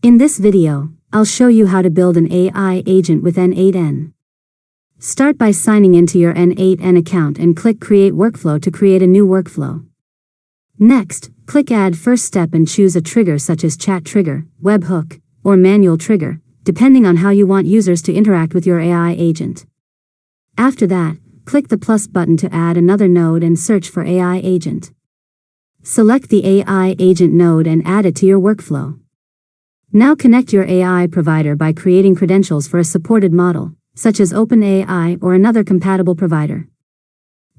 In this video, I'll show you how to build an AI agent with N8N. Start by signing into your N8N account and click Create Workflow to create a new workflow. Next, click Add First Step and choose a trigger such as Chat Trigger, Webhook, or Manual Trigger, depending on how you want users to interact with your AI agent. After that, click the plus button to add another node and search for AI agent. Select the AI agent node and add it to your workflow. Now connect your AI provider by creating credentials for a supported model, such as OpenAI or another compatible provider.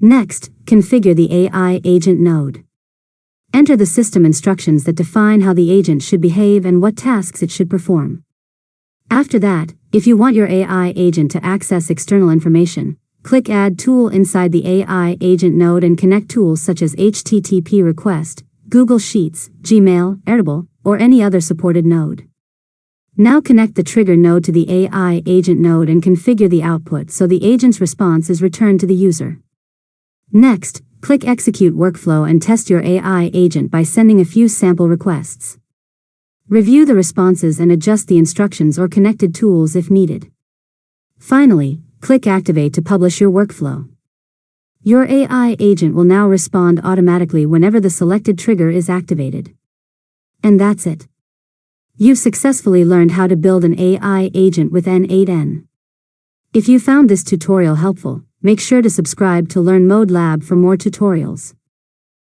Next, configure the AI agent node. Enter the system instructions that define how the agent should behave and what tasks it should perform. After that, if you want your AI agent to access external information, click Add Tool inside the AI agent node and connect tools such as HTTP request, Google Sheets, Gmail, Airtable, or any other supported node. Now connect the trigger node to the AI agent node and configure the output so the agent's response is returned to the user. Next, click Execute Workflow and test your AI agent by sending a few sample requests. Review the responses and adjust the instructions or connected tools if needed. Finally, click Activate to publish your workflow. Your AI agent will now respond automatically whenever the selected trigger is activated. And that's it. You've successfully learned how to build an AI agent with N8N. If you found this tutorial helpful, make sure to subscribe to Learn Mode Lab for more tutorials.